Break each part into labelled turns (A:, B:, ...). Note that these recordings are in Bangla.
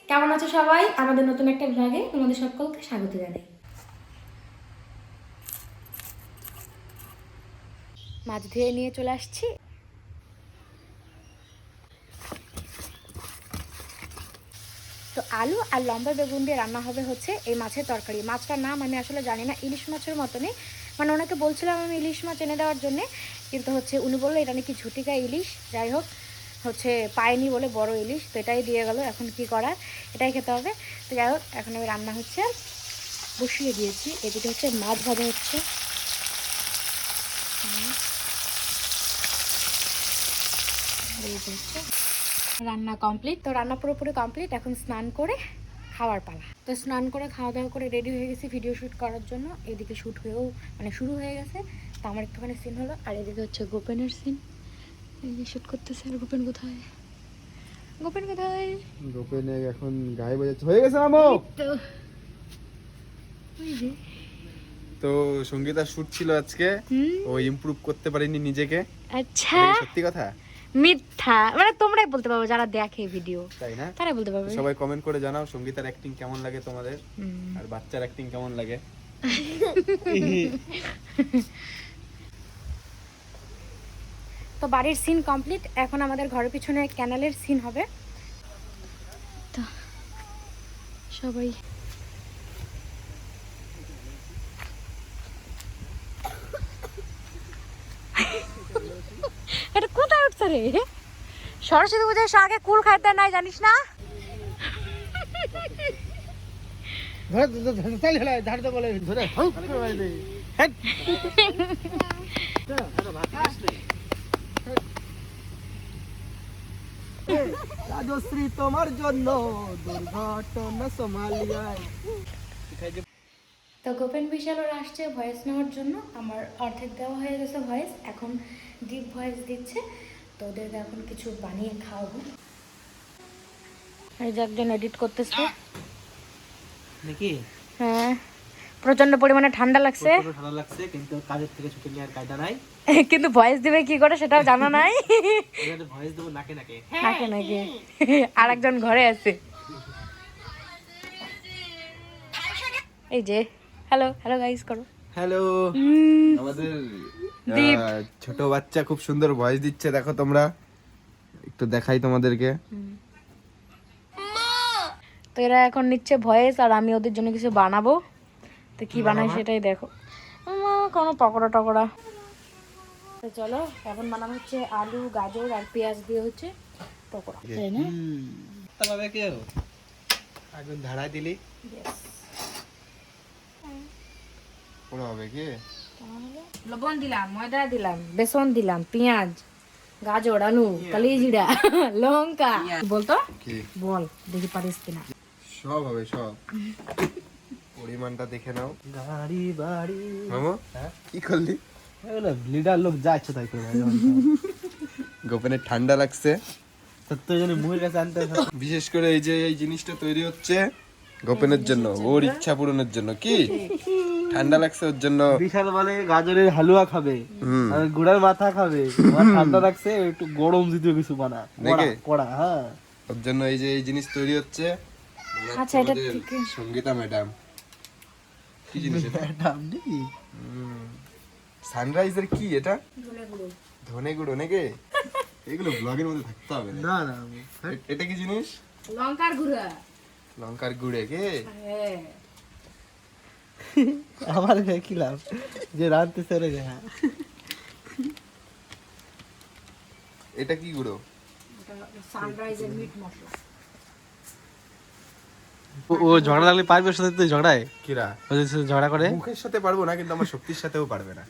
A: কেমন আছো সবাই? আমাদের নতুন একটা ব্লগে তোমাদের সকলকে স্বাগত জানাই। মাছ ধুয়ে নিয়ে চলে আসছি। তো আলু আর লম্বা বেগুন দিয়ে রান্না হবে হচ্ছে এই মাছের তরকারি। মাছটার নাম আমি আসলে জানি না, ইলিশ মাছের মতনই, মানে ওনাকে বলছিলাম আমি ইলিশ মাছ এনে দেওয়ার জন্যে, কিন্তু হচ্ছে উনি বললো এটা নাকি ঝুটিকা ইলিশ। যাই হোক, হচ্ছে পায়নি বলে বড় ইলিশ, তো এটাই দিয়ে গেল। এখন কি করার, এটাই খেতে হবে। তো যাই হোক, এখন আমি রান্না হচ্ছে বসিয়ে দিয়েছি। এদিকে হচ্ছে মাছ ভাজা হচ্ছে। রান্না কমপ্লিট। তো রান্না পুরোপুরি কমপ্লিট। এখন স্নান করে খাওয়ার পালা। তো স্নান করে খাওয়া দাওয়া করে রেডি হয়ে গেছি ভিডিও শ্যুট করার জন্য। এদিকে শ্যুট হয়েও মানে শুরু হয়ে গেছে। তো আমার একটুখানি সিন হলো, আর এদিকে হচ্ছে গোপেনের সিন। এই যে শ্যুট করতেছে। আর গোপেন কোথায়? গোপেন কোথায়?
B: গোপেনে এখন গায়ে বাজাচ্ছে। হয়ে গেছে মামু।
A: তো ওই যে
B: তো সঙ্গীতার শুট ছিল আজকে, ও ইমপ্রুভ করতে পারেনি নিজেকে।
A: আচ্ছা,
B: সত্যি কথা?
A: মিথ্যা মানে তোমরাই বলতে পারবে, যারা দেখে ভিডিও
B: তাই না?
A: তারা বলতে পারবে।
B: সবাই কমেন্ট করে জানাও সঙ্গীতার অ্যাক্টিং কেমন লাগে তোমাদের, আর বাচ্চার অ্যাক্টিং কেমন লাগে।
A: তো বাড়ির সিন কমপ্লিট। এখন আমাদের ঘরের পিছনে ক্যানেলের সিন হবে। তো সবাই এটা কোথায় উঠছে রে? সরস্বতী পূজার আগে কুল খাইতে নাই, জানিস না?
C: রাজশ্রী তোমার জন্য দুর্ঘটনা সোমালিয়ায়।
A: তো গোপেন বিশাল ওরা আসছে ভয়েস নেওয়ার জন্য। আমার অর্ধেক দেওয়া হয়ে গেছে ভয়েস, এখন ডিপ ভয়েস দিচ্ছে। তো ওদেরকে এখন কিছু বানিয়ে খাওয়াবো। এই যে একজন এডিট করতেছে
C: নাকি?
A: হ্যাঁ, প্রচন্ড পরিমাণে ঠান্ডা লাগছে।
C: ঠান্ডা লাগছে, কিন্তু কাজের থেকে ছুটি নেওয়ার কায়দা নাই।
A: কিন্তু ভয়েস দিবে কি করে সেটাও জানা নাই।
C: ভয়েস দেবো নাকে নাকে
A: নাকি নাকি আর একজন ঘরে আছে। এই যে হ্যালো হ্যালো গাইস করো।
B: হ্যালো, আমাদের ছোট বাচ্চা খুব সুন্দর ভয়েস দিচ্ছে, দেখো তোমরা। একটু দেখাই তোমাদেরকে।
A: তো এরা এখন নিচ্ছে ভয়েস, আর আমি ওদের জন্য কিছু বানাবো। তো কি বানাই সেটাই দেখো। কোনো পকোড়া টকোড়া। তো চলো, এখন বানানো হচ্ছে আলু গাজর আর পেঁয়াজ দিয়ে হচ্ছে পকোড়া, তাই না?
C: তবে কি আগুন ধারায় দিলি
B: পুরো হবে কি?
A: লবণ দিলাম, ময়দা দিলাম, বেসন দিলাম, পেঁয়াজ, গাজর, আলু, কালিজিরা, লঙ্কা। বলতো
B: কি
A: বল, দেখি পারিস কিনা।
B: সব হবে, সব। পরিমাণটা দেখে নাও।
C: গাড়ি বাড়ি
B: মামু কি করলি?
C: লিডার লোক যা ইচ্ছে তাই করে।
B: গোপেনের ঠান্ডা লাগছে,
C: তো জন্য মুহের কাছে আনতে
B: বিশেষ করে এই যে এই জিনিসটা তৈরি হচ্ছে গোপেনের জন্য, ওর ইচ্ছা পূরণের জন্য। কি ঠান্ডা লাগছে ওর জন্য।
C: বিশাল বলে গাজরের হালুয়া খাবে আর গুড়ের মাথা খাবে। আমার ঠান্ডা লাগছে, একটু গরম দিতে কিছু বানা
B: নাকি?
C: কড়া। হ্যাঁ,
B: ওর জন্য এই যে এই জিনিস তৈরি হচ্ছে।
A: আচ্ছা, এটা
B: আমাদের
A: ঠিক।
B: সঙ্গীতা ম্যাডাম কি জিনিস এটা?
C: ম্যাডাম নাকি?
B: সানরাইজের কি এটা? ধনে গুঁড়ো নাকি? এগুলো ব্লগের মধ্যে থাকতে হবে না।
C: না না,
B: এটা কি জিনিস?
A: লঙ্কার গুঁড়া।
B: লঙ্কার গুঁড়ে কে?
A: হ্যাঁ,
C: আমার কি লাভ যে রাঁধতে চলে যায়।
B: এটা কি গুঁড়ো?
A: সানরাইজের মিট মশলা।
C: ও ঝগড়া লাগলে পারবে, সাথে তুই ঝগড়ায়
B: কিরা?
C: ঝগড়া করে
B: মুখের সাথে পারবো না, কিন্তু আমার শক্তির সাথেও পারবে না।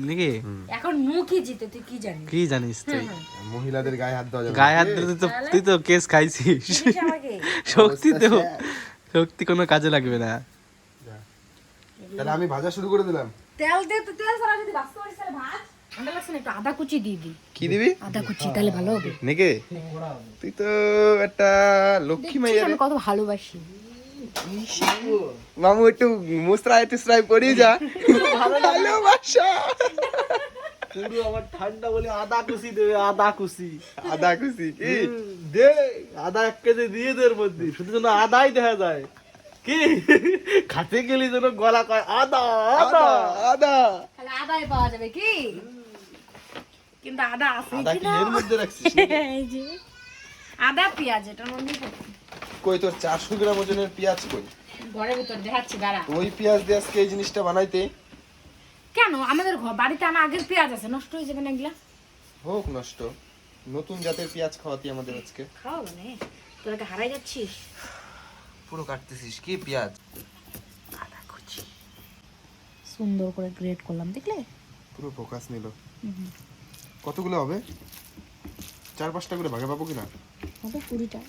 C: নাকি?
A: এখন মুখই জিতে, তুই কি জানিস?
C: কি জানিস তুই?
B: মহিলাদের গায়ে হাত দেওয়া যাবে না।
C: গায়ে হাত দিলে তুই তো কেস খাইছিস।
A: জিনিস আমাকে
C: শক্তি তো,
B: অবস্থা শেষ।
C: শক্তি কোনো কাজে লাগবে না।
B: তাহলে আমি ভাজা শুরু করে দিলাম।
A: তেল দে, তো তেল ছাড়া যদি বাঁচতে পারিস তাহলে ভাজ। ঠান্ডা লাগছে না, একটু আদা কুচি দিয়ে দি।
B: কি দিবি?
A: আদা কুচি, তাহলে ভালো হবে।
B: নাকি? তুই তো একটা লক্ষ্মী মাইয়া রে।
A: আমি কত ভালোবাসি।
B: মামু একটু মুসরাই টুসরাই করি যা। ভালোবাসা।
C: পুরো আমার ঠান্ডা বলে আদা কুচি দেবে, আদা কুচি।
B: আদা খুশি কি
C: দে আদা 1 কেজি দিয়ে দে এর মধ্যে, শুধু যেন আদাই দেখা যায়। কি খাতে গেলি যেন গলা কয় আদা আদা।
B: আদা
A: তাহলে আদাই পাওয়া যাবে কি? কিন্তু আদা আছে
B: আদা
A: কি
B: কি
A: না?
B: এর মধ্যে রাখছিস?
A: এই যে আদা পেঁয়াজ এটা মনে
B: কই তোর 400 গ্রাম ওজনের পেঁয়াজ কই?
A: ঘরের ভিতর দেখাচ্ছি দাঁড়া।
B: ওই পেঁয়াজ দিয়ে আজকে এই জিনিসটা বানাইতে
A: কেন আমাদের বাড়িতে আমার আগের পেঁয়াজ আছে, নষ্ট হয়ে যাবে না এগুলা?
B: হোক নষ্ট, নতুন জাতের পেঁয়াজ খাওয়াতি আমাদের আজকে।
A: খাওয়া মানে তোরা হারাই যাচ্ছিস।
B: পুরো কাটতেছিস কি পেঁয়াজ?
A: আদা কুচি সুন্দর করে গ্রেট করলাম, দেখলে?
B: পুরো ফোকাস নিল। কতগুলো হবে? 4-5টা করে ভাগে পাবো কিনা?
A: হবে 20টা।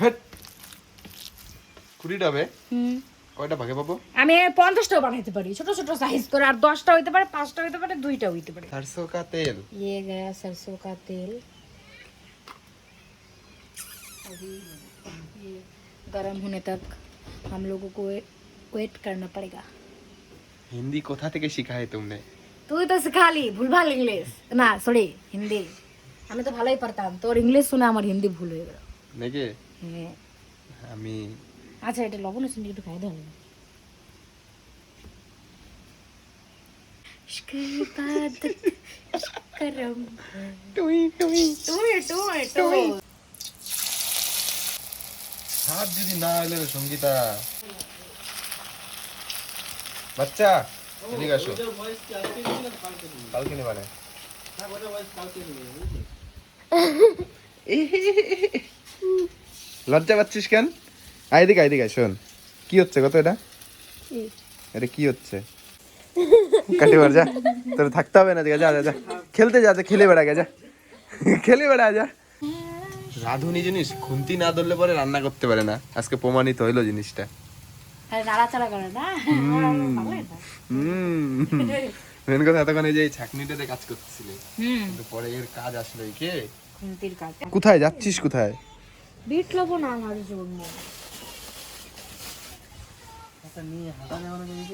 B: হেট 20টা হবে?
A: হুম,
B: কয়টা ভাগে পাবো?
A: আমি 50টাও বানাইতে পারি, ছোট ছোট সাইজ করে। আর 10টা হইতে পারে, 5টা হইতে পারে, 2টা হইতে পারে।
B: सरसों का तेल
A: ये गया सरसों का तेल। अभी ये गर्म होने तक हम लोगों को वेट करना पड़ेगा।
B: हिंदी কোথা থেকে শিখা है तुमने?
A: তুই তো শিখালি ভুলভাল ইংলিশ, না সরি হিন্দি। আমি তো ভালোই পারতাম, তোর ইংলিশ শুনে আমার হিন্দি ভুল হয়ে গেল।
B: নাকি
A: হ্যাঁ,
B: আমি
A: আচ্ছা এটা লবণ আছে একটু খাই দাও। ইশকে ইবাদত করম
B: টুই টুই
A: তুই তুই তুই
B: হাত যদি না এলে রে সঙ্গীতা বাচ্চা এদিকে আসো কালকে নেবা না লজ্জা পাচ্ছিস কেন? আইদিকে আইদিকে শোন, কি হচ্ছে কত এটা? এটা কি হচ্ছে? কাটি মার যা, তোর থাকতে হবে না, যা যা যা খেলতে যা, খেলে বেড়া যা, খেলে বেড়া যা। রাধুনি জিনিস খুন্তি না ধরলে পরে রান্না করতে পারে না, আজকে প্রমাণিত হইলো জিনিসটা।
A: আরে নাড়াচাড়া করে না, ভালো এটা।
B: মেন কথা এতক্ষণ এই যে ছাকনিটাতে কাজ করতেছিলে,
A: হুম,
B: কিন্তু পরে এর কাজ আসলে কে?
A: খুন্তির কাজ।
B: কোথায় যাচ্ছিস কোথায়?
A: বিট লবণ আমার জন্য।
C: আচ্ছা নিয়ে হাঁটা যাবে না তুমি?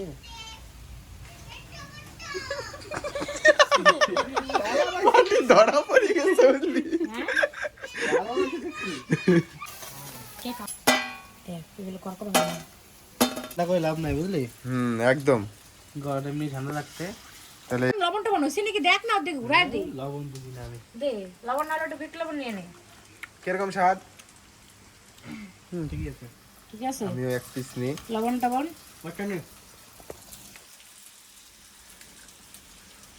B: ধরা পড়ে গেছে বুঝলি?
A: কে খা দেখ এগুলো কর হবে না।
C: না কই লাভ নাই বুঝলি,
B: একদম।
C: গরম এমনি ঠান্ডা লাগছে।
B: তাহলে
A: লবণটা বানাইছি নাকি দেখ না, দেখ ঘুরাই দে।
C: লবণ বুঝি না আমি।
A: দে লবণ না হলে একটু বিট লবণ নিয়ে নে।
B: কিরকম স্বাদ?
C: ঠিকই আছে।
A: ঠিক আছে,
B: আমিও এক পিস নিই।
A: লবণ টবণ
C: ওখানে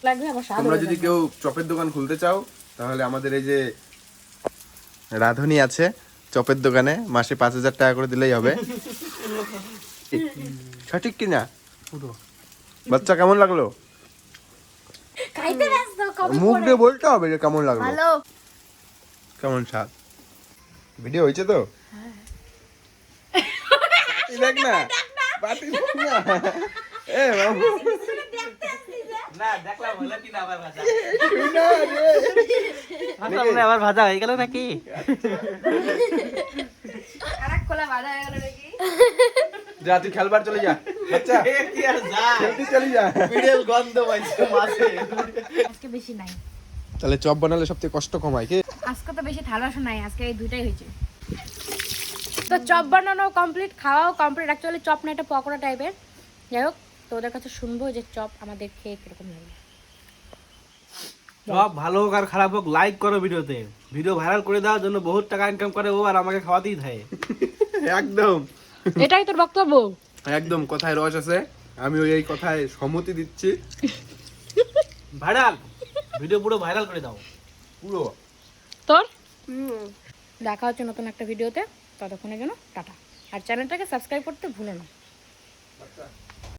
A: লাগবে আবার স্বাদ
B: তোমরা
A: হয়ে
B: যদি
A: যাবে।
B: কেউ চপের দোকান খুলতে চাও তাহলে আমাদের এই যে রাধুনি আছে চপের দোকানে, মাসে 5,000 টাকা করে দিলেই হবে। সঠিক কিনা?
C: পুরো
B: বাচ্চা কেমন লাগলো?
A: খাইতে ব্যস্ত কবে
B: মুখ দিয়ে বলতে হবে যে কেমন লাগলো,
A: ভালো।
B: কেমন স্বাদ। ভিডিও হয়েছে তো? দেখ না বাটি দেখ না। এ বাবু
C: না দেখলাম হলো কি না আবার ভাজা।
B: শোনা রে।
C: আসলে আবার ভাজা হয়ে গেল নাকি?
A: আরেক খোলা বাধা হয়ে গেল নাকি?
B: যা তুই খেলবার চলে যা বাচ্চা,
C: কি আর যা
B: খেলতে চলে যা।
C: বিড়েল গন্ধ পাইছে মাছে।
A: আজকে বেশি নাই,
B: তাহলে চপ বানালে সবথেকে কষ্ট কমায় কি?
A: আজকে তো বেশি থালা বাসন নাই, আজকে এই দুইটাই হয়েছে। তো চপ বানানো কমপ্লিট, খাওয়াও কমপ্লিট। অ্যাকচুয়ালি চপ না, এটা পকোড়া টাইপের। যাই হোক, তো ওদের কাছে শুনবো যে চপ আমাদের খেয়ে কিরকম লাগে।
C: সব ভালো হোক আর খারাপ হোক লাইক করো ভিডিওতে, ভিডিও ভাইরাল করে দেওয়ার জন্য বহুত টাকা ইনকাম করে ও, আর আমাকে খাওয়াতেই থাকে।
B: একদম
A: এটাই তোর বক্তব্য?
B: একদম কথায় রস আছে, আমি ওই এই কথায় সম্মতি দিচ্ছি।
C: ভাইরাল ভিডিও পুরো ভাইরাল করে দাও
B: পুরো।
A: তোর দেখা হচ্ছে নতুন একটা ভিডিওতে, ততক্ষণের জন্য টাটা। আর চ্যানেলটাকে সাবস্ক্রাইব করতে ভুলো না।